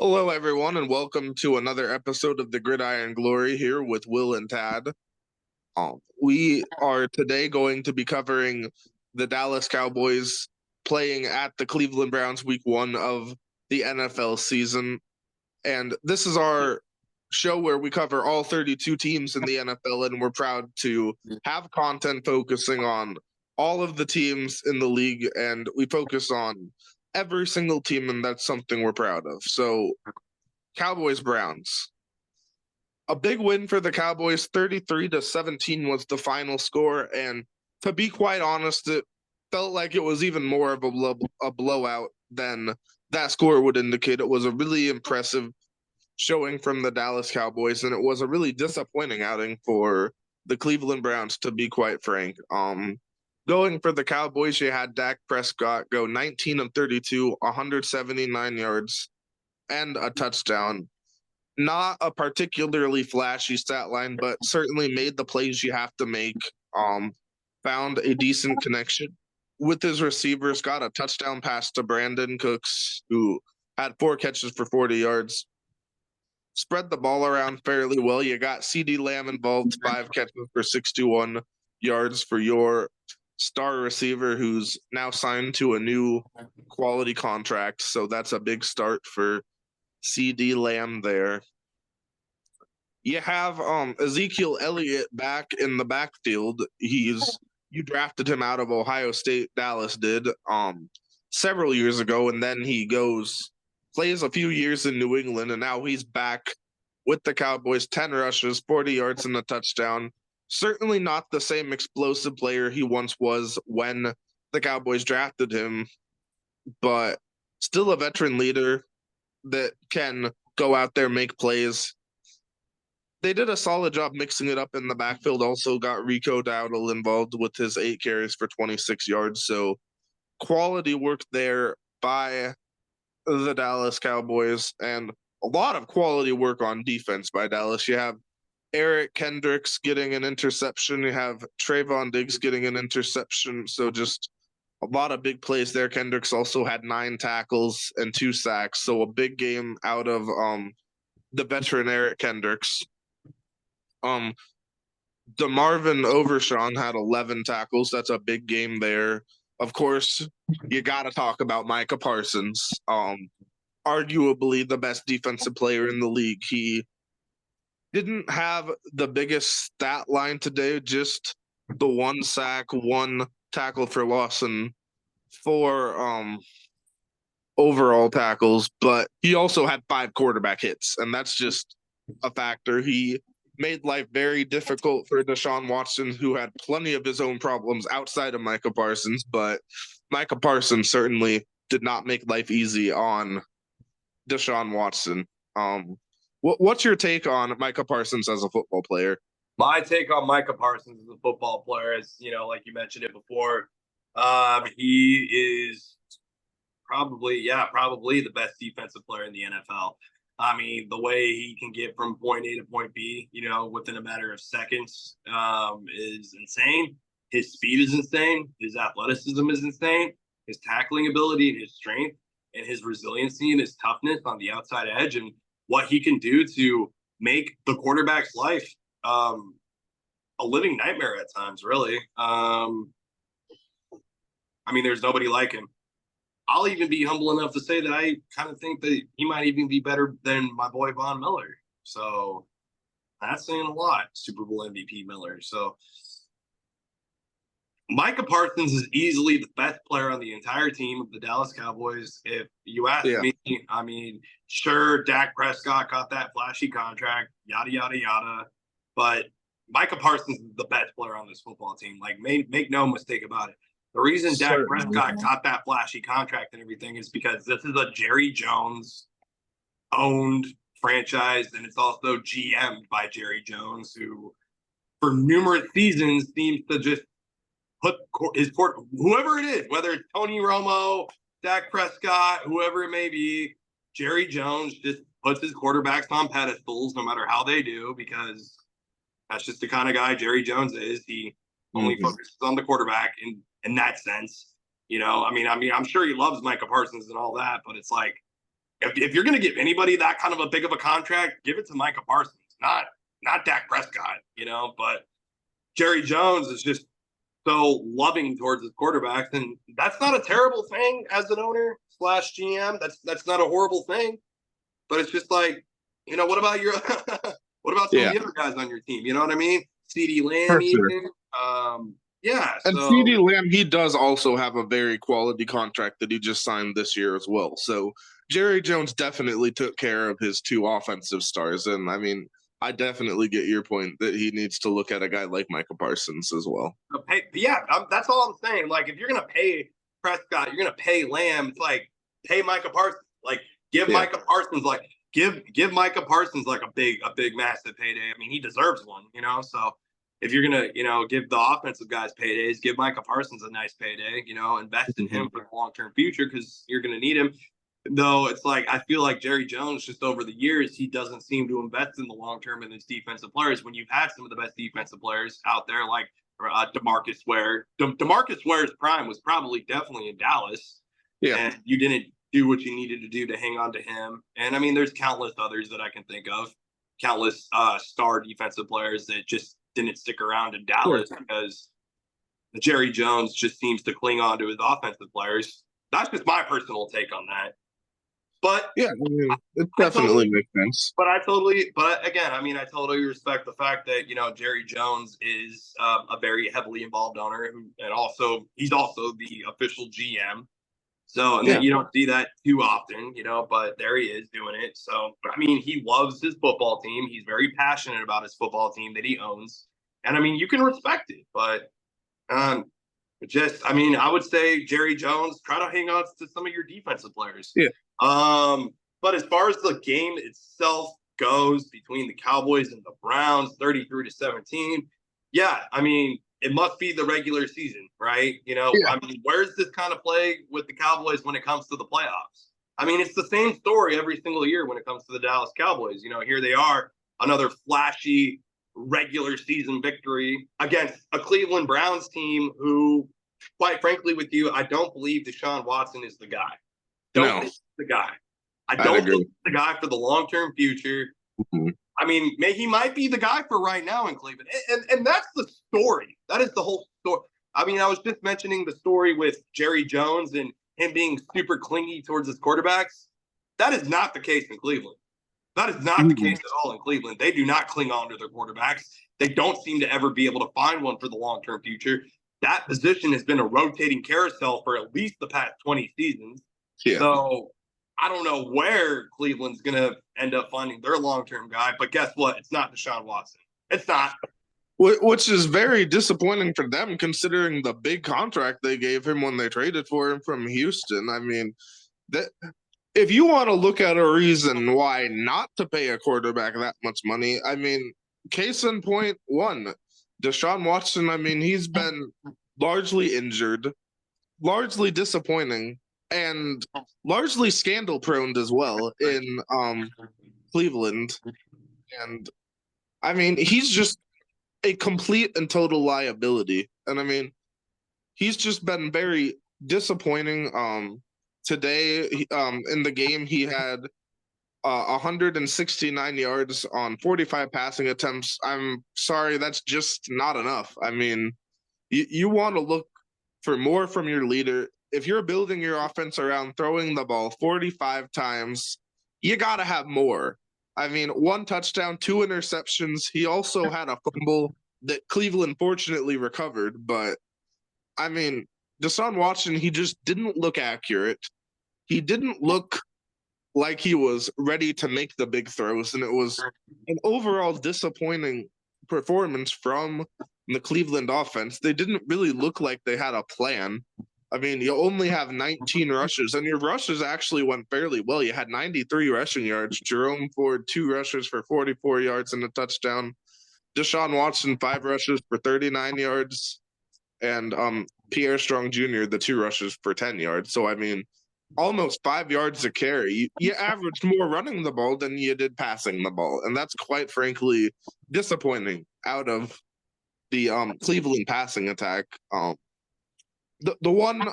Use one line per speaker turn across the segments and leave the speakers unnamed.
Hello, everyone, and welcome to another episode of the Gridiron Glory here with Will and Tad. We are today going to be covering the Dallas Cowboys playing at the Cleveland Browns week 1 of the NFL season. And this is our show where we cover all 32 teams in the NFL, and we're proud to have content focusing on all of the teams in the league, and we focus on every single team, and that's something we're proud of. So, Cowboys Browns. A big win for the Cowboys. 33-17 was the final score, and to be quite honest, it felt like it was even more of a blowout than that score would indicate. It was a really impressive showing from the Dallas Cowboys, and it was a really disappointing outing for the Cleveland Browns, to be quite frank. Going for the Cowboys, you had Dak Prescott go 19 of 32, 179 yards, and a touchdown. Not a particularly flashy stat line, but certainly made the plays you have to make. Found a decent connection with his receivers, got a touchdown pass to Brandon Cooks, who had 4 catches for 40 yards. Spread the ball around fairly well. You got CeeDee Lamb involved, 5 catches for 61 yards for your star receiver, who's now signed to a new quality contract. So that's a big start for CeeDee Lamb there. You have Ezekiel Elliott back in the backfield. You drafted him out of Ohio State, Dallas did, several years ago, and then he plays a few years in New England, and now he's back with the Cowboys. 10 rushes, 40 yards, and a touchdown. Certainly not the same explosive player he once was when the Cowboys drafted him, but still a veteran leader that can go out there, make plays. They did a solid job mixing it up in the backfield. Also got Rico Dowdle involved with his 8 carries for 26 yards. So quality work there by the Dallas Cowboys, and a lot of quality work on defense by Dallas. You have Eric Kendricks getting an interception. You have Trayvon Diggs getting an interception. So just a lot of big plays there. Kendricks also had 9 tackles and 2 sacks. So a big game out of the veteran Eric Kendricks. DeMarvin Overshawn had 11 tackles. That's a big game there. Of course, you got to talk about Micah Parsons, arguably the best defensive player in the league. He didn't have the biggest stat line today, just the 1 sack, 1 tackle for loss, and 4 overall tackles, but he also had 5 quarterback hits, and that's just a factor. He made life very difficult for Deshaun Watson, who had plenty of his own problems outside of Micah Parsons, but Micah Parsons certainly did not make life easy on Deshaun Watson. What's your take on Micah Parsons as a football player?
My take on Micah Parsons as a football player is, like you mentioned it before, he is probably the best defensive player in the NFL. I mean, the way he can get from point A to point B, within a matter of seconds, is insane. His speed is insane. His athleticism is insane. His tackling ability and his strength and his resiliency and his toughness on the outside edge, and what he can do to make the quarterback's life a living nightmare at times, really. I mean, there's nobody like him. I'll even be humble enough to say that I kind of think that he might even be better than my boy Von Miller. So that's saying a lot, Super Bowl MVP Miller. So Micah Parsons is easily the best player on the entire team of the Dallas Cowboys. If you ask me, I mean, sure, Dak Prescott got that flashy contract, yada, yada, yada. But Micah Parsons is the best player on this football team. Like, make no mistake about it. The reason Dak Prescott got that flashy contract and everything is because this is a Jerry Jones owned franchise, and it's also GM'd by Jerry Jones, who for numerous seasons seems to just put his court, whoever it is, whether it's Tony Romo, Dak Prescott, whoever it may be, Jerry Jones just puts his quarterbacks on pedestals no matter how they do, because that's just the kind of guy Jerry Jones is. He only focuses on the quarterback in that sense. I mean, I'm sure he loves Micah Parsons and all that, but it's like, if you're going to give anybody that kind of a big of a contract, give it to Micah Parsons, not Dak Prescott, But Jerry Jones is just so loving towards his quarterbacks, and that's not a terrible thing as an owner slash GM. That's not a horrible thing, but it's just like, what about your what about some of the other guys on your team? You know what I mean? CeeDee Lamb, even. Yeah.
And CeeDee Lamb, he does also have a very quality contract that he just signed this year as well. So Jerry Jones definitely took care of his two offensive stars. And I mean, I definitely get your point that he needs to look at a guy like Micah Parsons as well.
That's all I'm saying. Like, if you're going to pay Prescott, you're going to pay Lamb. It's like, pay Micah Parsons. Like, give Micah Parsons, like, give Micah Parsons, like, a big, massive payday. I mean, he deserves one, So if you're going to, give the offensive guys paydays, give Micah Parsons a nice payday, invest in him for the long-term future because you're going to need him. Though it's like, I feel like Jerry Jones, just over the years, he doesn't seem to invest in the long term in his defensive players. When you've had some of the best defensive players out there, like DeMarcus Ware. DeMarcus Ware's prime was definitely in Dallas. Yeah. And you didn't do what you needed to do to hang on to him. And I mean, there's countless others that I can think of, countless star defensive players that just didn't stick around in Dallas because Jerry Jones just seems to cling on to his offensive players. That's just my personal take on that. But
yeah, I mean, it definitely makes sense.
But again, I mean, I totally respect the fact that Jerry Jones is a very heavily involved owner, and he's also the official GM. So you don't see that too often, But there he is doing it. So I mean, he loves his football team. He's very passionate about his football team that he owns, and I mean, you can respect it. But I would say Jerry Jones, try to hang on to some of your defensive players.
Yeah.
But as far as the game itself goes between the Cowboys and the Browns, 33-17, yeah, I mean, it must be the regular season, right? I mean, where's this kind of play with the Cowboys when it comes to the playoffs? I mean, it's the same story every single year when it comes to the Dallas Cowboys. Here they are, another flashy regular season victory against a Cleveland Browns team who, quite frankly with you, I don't believe Deshaun Watson is the guy. Don't think the guy. I don't think the guy for the long-term future. Mm-hmm. I mean, he might be the guy for right now in Cleveland. And that's the story. That is the whole story. I mean, I was just mentioning the story with Jerry Jones and him being super clingy towards his quarterbacks. That is not the case in Cleveland. That is not the case at all in Cleveland. They do not cling on to their quarterbacks. They don't seem to ever be able to find one for the long-term future. That position has been a rotating carousel for at least the past 20 seasons. Yeah. So I don't know where Cleveland's going to end up finding their long-term guy, but guess what? It's not Deshaun Watson. It's not.
Which is very disappointing for them, considering the big contract they gave him when they traded for him from Houston. I mean, if you want to look at a reason why not to pay a quarterback that much money, I mean, case in point one, Deshaun Watson, I mean, he's been largely injured, largely disappointing, and largely scandal prone as well in Cleveland. And I mean, he's just a complete and total liability. And I mean, he's just been very disappointing. Today, in the game, he had 169 yards on 45 passing attempts. I'm sorry, that's just not enough. I mean, you want to look for more from your leader. If you're building your offense around throwing the ball 45 times, you got to have more. I mean, 1 touchdown, 2 interceptions. He also had a fumble that Cleveland fortunately recovered. But, I mean, Deshaun Watson, he just didn't look accurate. He didn't look like he was ready to make the big throws. And it was an overall disappointing performance from the Cleveland offense. They didn't really look like they had a plan. I mean, you only have 19 rushes, and your rushes actually went fairly well. You had 93 rushing yards. Jerome Ford, 2 rushes for 44 yards and a touchdown. Deshaun Watson, 5 rushes for 39 yards. And Pierre Strong Jr., the 2 rushes for 10 yards. So, I mean, almost 5 yards a carry. You averaged more running the ball than you did passing the ball. And that's quite frankly disappointing out of the Cleveland passing attack. The one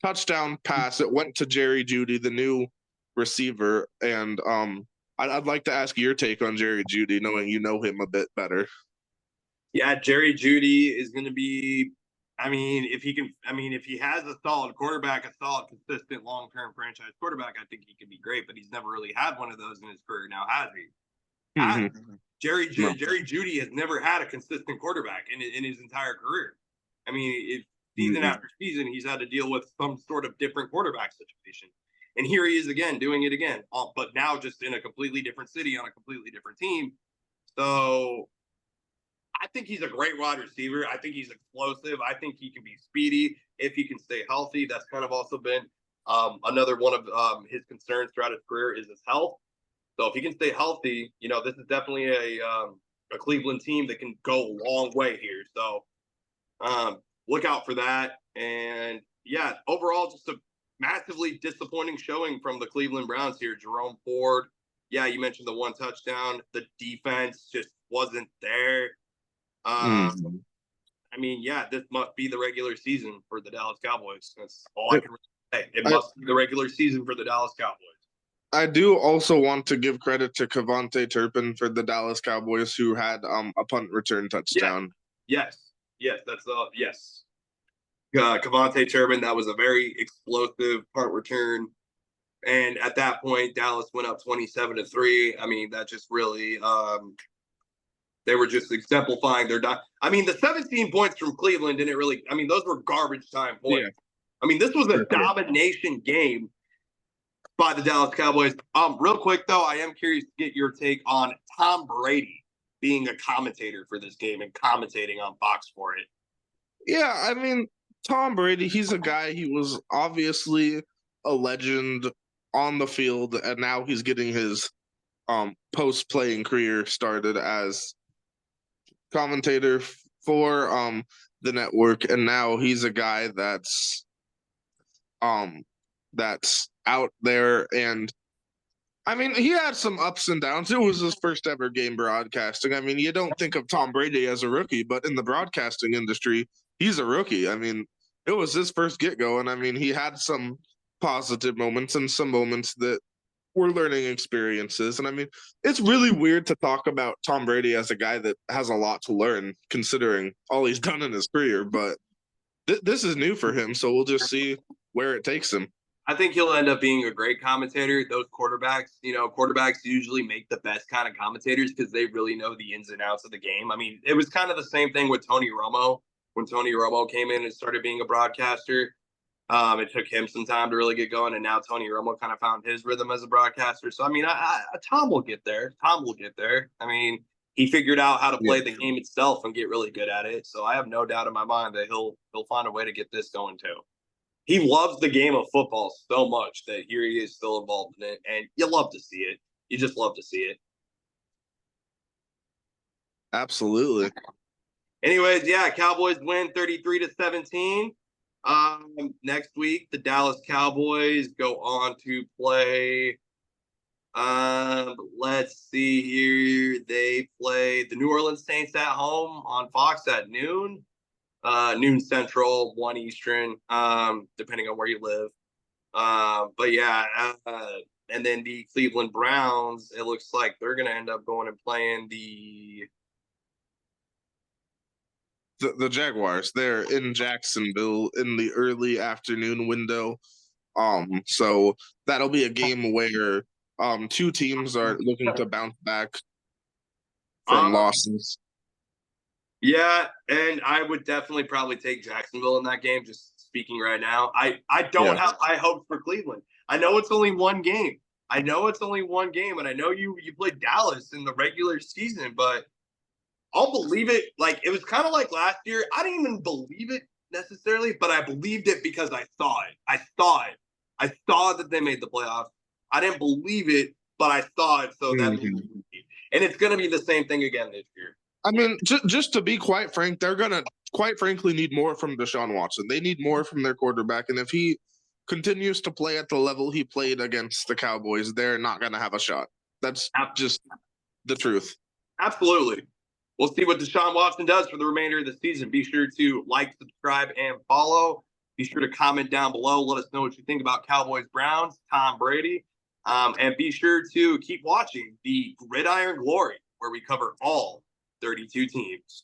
touchdown pass, it went to Jerry Jeudy, the new receiver. And I'd like to ask your take on Jerry Jeudy, knowing you know him a bit better.
Yeah, Jerry Jeudy is going to be. If he has a solid quarterback, a solid, consistent, long-term franchise quarterback, I think he could be great. But he's never really had one of those in his career. Now, has he?
Mm-hmm.
Jerry
No.
Jeudy has never had a consistent quarterback in his entire career. Season
Mm-hmm.
after season, he's had to deal with some sort of different quarterback situation. And here he is again, doing it again, but now just in a completely different city on a completely different team. So I think he's a great wide receiver. I think he's explosive. I think he can be speedy if he can stay healthy. That's kind of also been another one of his concerns throughout his career is his health. So if he can stay healthy, this is definitely a Cleveland team that can go a long way here. So look out for that. And yeah, overall, just a massively disappointing showing from the Cleveland Browns here. Jerome Ford, yeah, you mentioned the one touchdown. The defense just wasn't there. This must be the regular season for the Dallas Cowboys. That's all I can really say. It must be the regular season for the Dallas Cowboys.
I do also want to give credit to Kevontae Turpin for the Dallas Cowboys, who had a punt return touchdown.
Yes, that's yes. Kevontae Turpin, that was a very explosive punt return. And at that point, Dallas went up 27-3. That just really they were just exemplifying their the 17 points from Cleveland didn't really those were garbage time points. Yeah. This was a domination game by the Dallas Cowboys. Real quick though, I am curious to get your take on Tom Brady being a commentator for this game and commentating on Fox for it.
Yeah, Tom Brady, he's a guy, he was obviously a legend on the field, and now he's getting his post-playing career started as commentator for the network, and now he's a guy that's out there. And he had some ups and downs. It was his first ever game broadcasting. You don't think of Tom Brady as a rookie, but in the broadcasting industry, he's a rookie. It was his first get-go, and he had some positive moments and some moments that were learning experiences. And it's really weird to talk about Tom Brady as a guy that has a lot to learn, considering all he's done in his career. But this is new for him, so we'll just see where it takes him.
I think he'll end up being a great commentator. Those quarterbacks usually make the best kind of commentators because they really know the ins and outs of the game. It was kind of the same thing with Tony Romo. When Tony Romo came in and started being a broadcaster, it took him some time to really get going, and now Tony Romo kind of found his rhythm as a broadcaster. So, Tom will get there. He figured out how to play the game itself and get really good at it. So I have no doubt in my mind that he'll find a way to get this going too. He loves the game of football so much that here he is still involved in it, and you love to see it. You just love to see it.
Absolutely.
Anyways, yeah, Cowboys win 33-17. Next week, the Dallas Cowboys go on to play. Let's see here. They play the New Orleans Saints at home on Fox at noon. Noon Central, 1 Eastern, depending on where you live. And then the Cleveland Browns, it looks like they're going to end up going and playing the
Jaguars. They're in Jacksonville in the early afternoon window. So that'll be a game where two teams are looking to bounce back from losses.
Yeah, and I would definitely probably take Jacksonville in that game, just speaking right now. I don't have high hopes for Cleveland. I know it's only one game. And I know you played Dallas in the regular season, but I'll believe it. Like, it was kind of like last year. I didn't even believe it necessarily, but I believed it because I saw it. I saw that they made the playoffs. I didn't believe it, but I saw it, so that means and it's going to be the same thing again this year.
Just to be quite frank, they're going to, quite frankly, need more from Deshaun Watson. They need more from their quarterback, and if he continues to play at the level he played against the Cowboys, they're not going to have a shot. That's just the truth.
Absolutely. We'll see what Deshaun Watson does for the remainder of the season. Be sure to like, subscribe, and follow. Be sure to comment down below. Let us know what you think about Cowboys-Browns, Tom Brady. And be sure to keep watching the Gridiron Glory, where we cover all 32 teams.